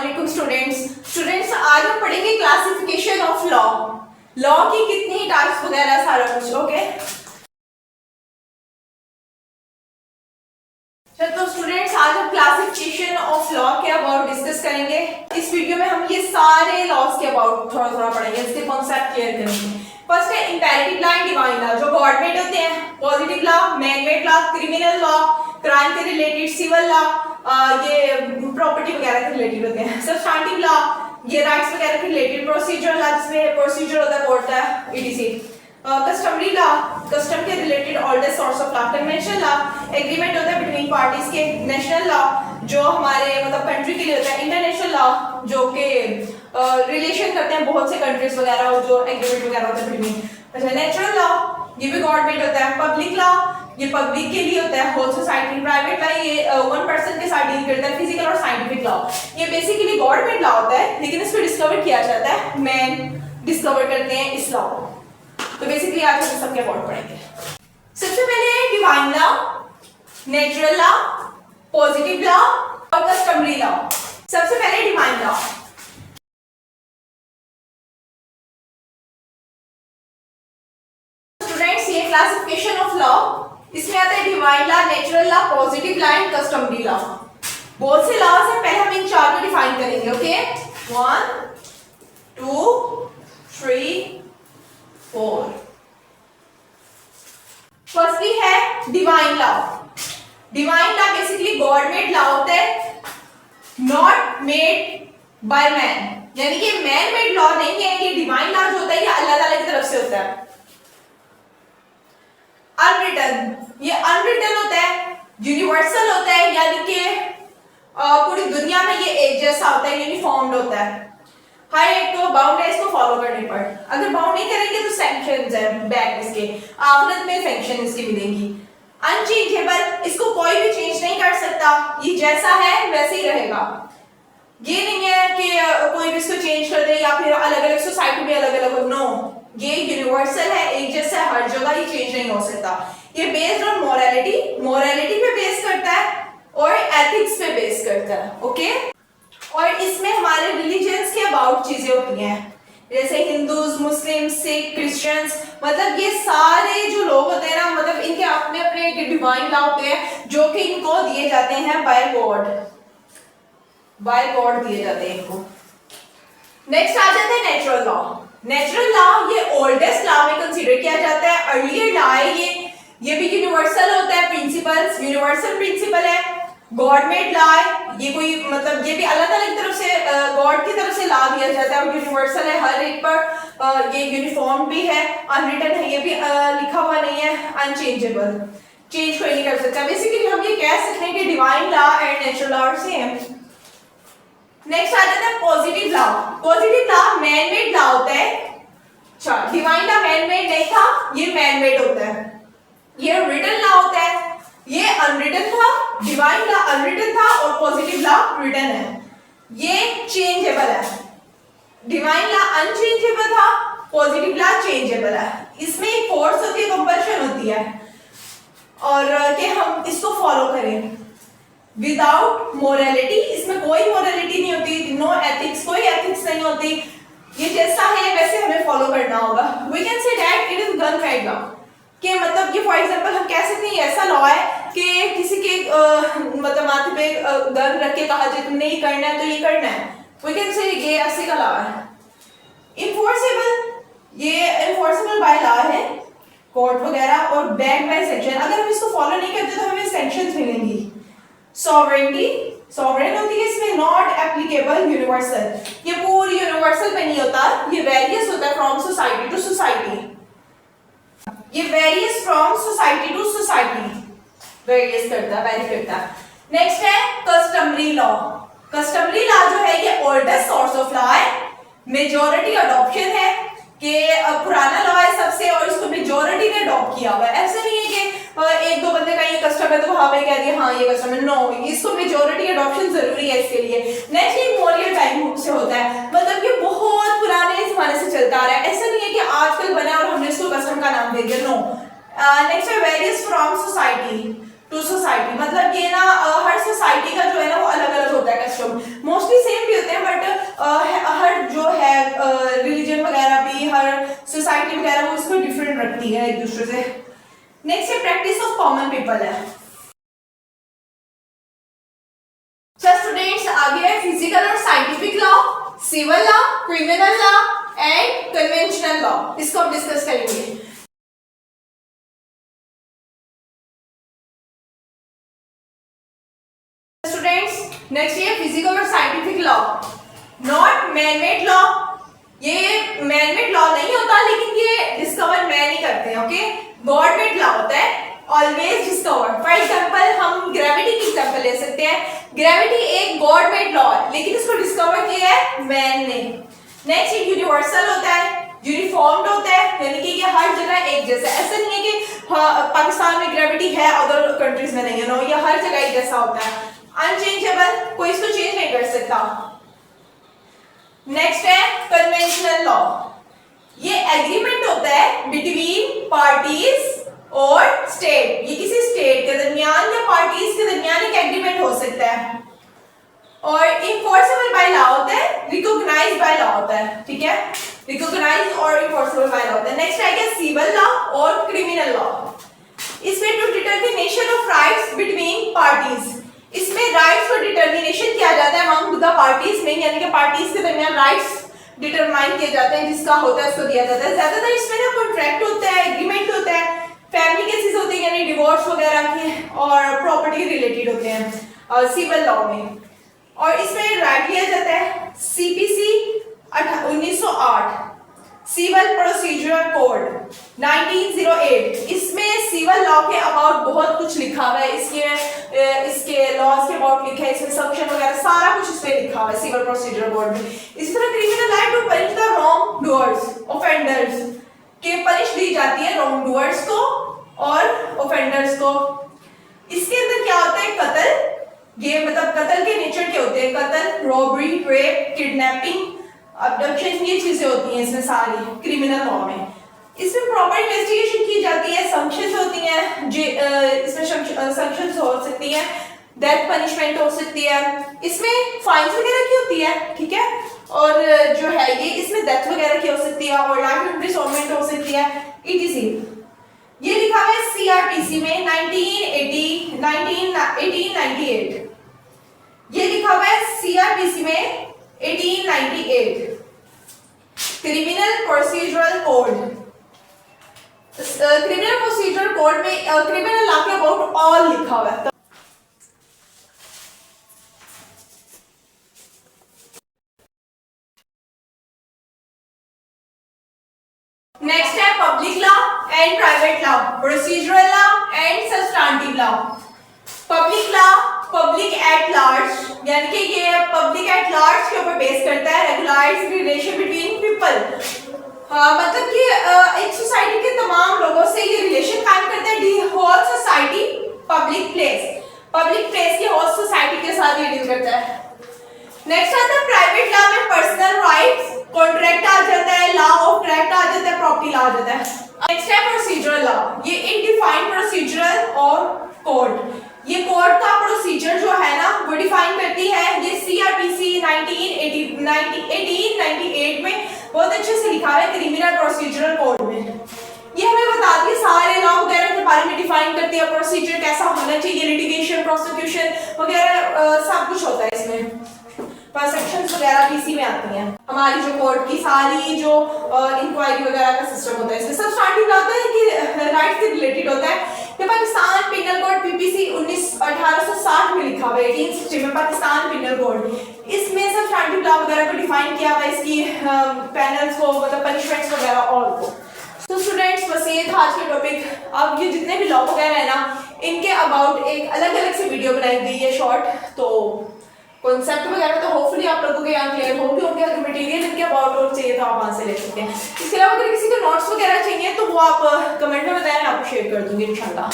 अस्सलाम स्टूडेंट्स आज हम पढ़ेंगे क्लासिफिकेशन ऑफ लॉ की कितनी टाइप्स वगैरह सारा कुछ। ओके तो स्टूडेंट्स आज हम क्लासिफिकेशन ऑफ लॉ के अबाउट डिस्कस करेंगे। इस वीडियो में हम ये सारे लॉज के अबाउट थोड़ा थोड़ा पढ़ेंगे, इसके कॉन्सेप्ट क्लियर करेंगे। फर्स्ट है imperative law and divine law, जो गॉड मेड होते हैं। Positive law, man made law, criminal law, crime के रिलेटेड, सिविल लॉ, ये प्रॉपर्टी वगैरह के रिलेटेड होते हैं। सब्सटेंटिव लॉ ये राइट्स वगैरह के रिलेटेड, प्रोसीजर लॉ जिसमें प्रोसीजर होता है कोर्ट का, ईटीसी। कस्टमरी लॉ कस्टम के related oldest source of law. Conventional law agreement होता है बिटवीन पार्टीज के। नेशनल लॉ जो हमारे मतलब कंट्री के लिए होता है। इंटरनेशनल लॉ जो के रिलेशन करते हैं बहुत से कंट्रीज वगैरह, जो एग्रीमेंट वगैरह होता है बिटवीन। अच्छा नेचुरल लॉ ये भी गॉड मेड होता है। पब्लिक लॉ ये पब्लिक के लिए होता है, होल सोसाइटी। प्राइवेट लॉ ये वन पर्सन के साथ डील करता है। फिजिकल और साइंटिफिक लॉ ये बेसिकली गॉड मेड लॉ होता है, लेकिन इसको डिस्कवर किया जाता है, मैन डिस्कवर करते हैं इस लॉ को। तो बेसिकली आज हम सबके अबाउट पढ़ेंगे। सबसे पहले divine law, natural law, positive law और कस्टमरी लॉ। सबसे पहले डिवाइन लॉ। स्टूडेंट्स ये क्लासिफिकेशन ऑफ लॉ, इसमें आता है divine law, natural law, positive law and customary law. बहुत से लॉज हैं, पहले हम इन चार को डिफाइन करेंगे। ओके 1 2 3 4। फर्स्टली है divine law. Divine law basically God made law होता है, नॉट मेड बाय मैन, यानी कि मैन मेड लॉ नहीं है। ये डिवाइन लॉ जो होता है ये अल्लाह ताला की तरफ से होता है। अनरिटन ये अनरिटन होता है, यूनिवर्सल होता है, यानी कि पूरी दुनिया में ये एक जैसा होता है, यूनिफॉर्म्ड होता है। हर एक को बाउंड है इसको फॉलो करने पर। अगर बाउंड नहीं करेंगे तो सैंक्शंस है बैक इसके, आखिरत में सैंक्शन इसकी मिलेंगी। अनचेंजेबल इसको कोई भी चेंज नहीं कर सकता, ये जैसा है वैसे ही रहेगा। ये नहीं है कि कोई भी इसको चेंज कर दे या फिर अलग अलग सोसाइटी में अलग अलग हो। नो, ये यूनिवर्सल है, एक जैसा है हर जगह, ये चेंज नहीं हो सकता। ये बेस्ड ऑन मोरालिटी पे बेस करता है और एथिक्स पे बेस करता है। ओके और इसमें हमारे रिलीजियंस के अबाउट चीजें होती हैं, जैसे हिंदूज, मुस्लिम, सिख, क्रिश्चियंस, मतलब ये सारे जो लोग होते हैं ना, मतलब इनके अपने अपने डिवाइन लॉ होते हैं जो कि इनको दिए जाते हैं बाय गॉड दिए जाते हैं इनको। नेक्स्ट आ जाता है नेचुरल लॉ। नेचुरल लॉ ये ओल्डेस्ट लॉ में कंसीडर किया जाता है, अर्लियर लॉ है ये भी यूनिवर्सल होता है। प्रिंसिपल्स यूनिवर्सल प्रिंसिपल है, गॉड मेड लॉ है, ये कोई मतलब ये भी अल्लाह ताला की तरफ से, गॉड की तरफ से लॉ दिया जाता है और यूनिवर्सल है, हर एक पर ये यूनिफॉर्म भी है। अनरिटन है, ये भी लिखा हुआ नहीं है। अनचेंजेबल चेंज कोई नहीं कर सकता। बेसिकली हम ये कह सकते हैं कि divine law and natural law same. Next आ जाता है positive law. Positive law man made law होता है। अच्छा डिवाइन लॉ मैन मेड नहीं था, ये मैन मेड होता है। ये रिटन लॉ होता है, ये अनरिटन था। डिवाइन लॉ अनरिटन था और पॉजिटिव लॉ रिटन है। ये चेंजेबल है, डिवाइन लॉ अनचेंजेबल था, पॉजिटिव लॉ चेंजेबल है। इसमें एक फोर्स होती है, कंपल्शन होती है और कि हम इसको फॉलो करें विदाउट मोरालिटी। इसमें कोई मोरालिटी नहीं होती, नो एथिक्स, कोई एथिक्स नहीं होती। ये जैसा है वैसे हमें फॉलो करना होगा। We can say that it is gun right law, कि मतलब ये फॉर एग्जांपल हम कह सकते हैं ऐसा लॉ है कि किसी के मतलब माथे पे गन रख के कहा जाए तुमने ये करना है तो ये करना है। वी कैन से ये ऐसे का लॉ है। इनफोर्सेबल ये इनफोर्सेबल बाय लॉ है, कोर्ट वगैरह, और बैक बाय सैंक्शन। अगर हम इसको फॉलो नहीं करते तो हमें सैंक्शंस मिलेंगी। सॉवरेनिटी सॉवरेन होती है इसमें, नॉट एप्लीकेबल यूनिवर्सल, ये पूरी यूनिवर्सल पे नहीं होता, ये वेरियस होता है फ्रॉम सोसाइटी टू सोसाइटी। ये varies from society to society varies करता है, वेरी करता है। नेक्स्ट है कस्टमरी लॉ। कस्टमरी लॉ जो है ये ओल्डेस्ट सोर्स ऑफ लॉ है, मेजॉरिटी अडॉप्शन है कि पुराना लॉ है सबसे और इसको मेजॉरिटी ने अडॉप्ट किया हुआ है। ऐसा नहीं है कि एक दो बंदे का ये कस्टम है तो वहां पे कह दिया हाँ ये कस्टम है। नो, इसको मेजॉरिटी अडॉप्शन जरूरी है इसके लिए। नेक्स्ट ये मौर्य टाइम से होता है, मतलब ये बहुत पुराने जमाने से चलता आ रहा है। ऐसा नहीं है कि आजकल बना और हमने इसको कस्टम का नाम दे दिया। नो, नेक्स्ट है varies from society to society, मतलब ये ना हर सोसाइटी का जो है ना वो अलग अलग होता है कस्टम, मोस्टली सेम भी होते हैं हर जो है रिलीजन वगैरह भी, हर सोसाइटी वगैरह वो इसको डिफरेंट रखती है एक दूसरे से। नेक्स्ट है प्रैक्टिस ऑफ कॉमन पीपल है। स्टूडेंट्स आगे है फिजिकल और scientific law, civil law, criminal law and conventional law, इसको हम डिस्कस करेंगे। स्टूडेंट्स नेक्स्ट ये फिजिकल और scientific law, not manmade law. ये मैन-मेड लॉ नहीं होता, लेकिन ये डिस्कवर मैन ही करते हैं, ओके। गॉड मेड लॉ होता है, ऑलवेज डिस्कवर्ड। फॉर एग्जांपल हम ग्रेविटी की एग्जांपल ले सकते हैं। ग्रेविटी एक गॉड मेड लॉ है, लेकिन इसको डिस्कवर किया है मैन ने। नेक्स्ट ये यूनिवर्सल होता है, यूनिफॉर्म्ड होता है, यानी कि ये हर जगह एक जैसा। ऐसा नहीं है कि पाकिस्तान में ग्रेविटी है अदर कंट्रीज में नहीं है, नो, ये हर जगह एक जैसा होता है। अनचेंजेबल, कोई इसको चेंज नहीं कर सकता। नेक्स्ट है कन्वेंशनल लॉ, ये एग्रीमेंट होता है बिटवीन पार्टीज और स्टेट। ये किसी स्टेट के दरमियान या पार्टीज के दरमियान एक एग्रीमेंट हो सकता है। और इनफोर्सेबल बाय लॉ होता है, रिकॉग्नाइज्ड बाय लॉ होता है, ठीक है। रिकॉग्नाइज्ड और इनफोर्सेबल बाय लॉ होता है। नेक्स्ट है सिविल लॉ और क्रिमिनल लॉ। इसमें to determination of rights between parties, इसमें राइट्स को डिटरमिनेशन किया जाता है अमंग द पार्टीज में, यानी कि पार्टीज के दरमियान राइट्स डिटरमाइन किए जाते हैं, जिसका होता है उसको दिया जाता है। ज्यादातर इसमें ना कॉन्ट्रैक्ट होता है, एग्रीमेंट होता है, फैमिली केसेस होते हैं यानी डिवोर्स वगैरह के, और प्रॉपर्टी रिलेटेड होते हैं सिविल लॉ में। और इसमें राइट लिया जाता है सीपीसी 1908, सिविल प्रोसीजर कोड 1908। इसमें सिविल लॉ के अबाउट बहुत कुछ लिखा हुआ है, इसके लॉज के अबाउट लिखा है, इसमें संक्शन वगैरह सारा कुछ इसमें लिखा हुआ है सिविल प्रोसीजर कोड में। इसी तरह criminal law to punish the wrong doers, offenders के पनिश दी जाती है रॉन्ग डूअर्स को और ऑफेंडर्स को। इसके अंदर क्या होता है, कत्ल, ये मतलब कत्ल के नेचर के होते हैं, कत्ल, रॉबरी, रेप, किडनैपिंग, अबडक्शन, ये चीजें होती हैं इसमें सारी क्रिमिनल लॉ में। इसमें प्रॉपर इन्वेस्टिगेशन की जाती है, सैंक्शंस होती हैं, इसमें सैंक्शंस हो सकती हैं, डेथ पनिशमेंट हो सकती है, इसमें फाइन्स वगैरह की होती है, ठीक है। और जो है ये इसमें डेथ वगैरह की हो सकती है और लाइफ इम्प्रिजनमेंट हो सकती है, etc। ये लिखा है सीआरपीसी में 1898, ये लिखा हुआ है सीआरपीसी में 1898। Criminal procedural code, criminal procedural code में क्रिमिनल लॉ के अबाउट ऑल लिखा हुआ है। नेक्स्ट है public law and private law, procedural law and substantive law. Public law public at large, यानी कि ये पब्लिक एट लार्ज के ऊपर बेस करता है, रेगुलाइज रिलेशन बिटवीन पीपल। मतलब कि एक सोसाइटी के तमाम लोगों से ये रिलेशन कायम करता है। The whole society public place की होल सोसाइटी के साथ ये डील करता है। नेक्स्ट आता है प्राइवेट लॉ में पर्सनल राइट्स, कॉन्ट्रैक्ट आ जाता है, लॉ ऑफ ट्रैक्ट आ जाता है, प्रॉपर्टी लॉ आ जाता है। नेक्स्ट है प्रोसीजरल लॉ, ये इनडिफाइंड प्रोसीजरल और कोड, ये कोर्ट का प्रोसीजर जो है ना वो डिफाइन करती है। ये सीआरपीसी 1898 में बहुत अच्छे से लिखा है क्रिमिनल प्रोसीजरल कोड में। ये हमें बताती है सारे लॉ वगैरह के बारे में डिफाइन करती है, प्रोसीजर कैसा होना चाहिए, लिटिगेशन, प्रोसिक्यूशन वगैरह सब कुछ होता है इसमें। सेक्शंस वगैरह भी इसी में आती हैं। हमारी जो कोर्ट की सारी जो इंक्वायरी वगैरह का सिस्टम होता है, इसमें सब स्टार्टिंग होता है कि राइट से रिलेटेड होता है। ये पाकिस्तान पिनल कोड पीपीसी 1860 में लिखा हुआ है, 1860 में पाकिस्तान पिनल कोड। इसमें सब स्टार्टिंग लॉ वगैरह को डिफाइन किया हुआ है, इसकी पैनल्स को, मतलब पनिशमेंट्स वगैरह ऑल को। तो स्टूडेंट्स बस ये था आज के टॉपिक। अब ये जितने भी लॉ वगैरह है ना, इनके अबाउट एक अलग अलग से वीडियो बनाई गई है शॉर्ट। तो कॉन्सेप्ट वगैरह तो होपफुली आप लोगों के यहाँ क्लियर होंगे। अगर मटेरियल इनके अबाउट और चाहिए तो आप वहाँ से ले सकते हैं। इसके अलावा अगर किसी को नोट्स वगैरह चाहिए तो वो आप कमेंट में बताएं, मैं आपको शेयर कर दूंगी इंशाल्लाह।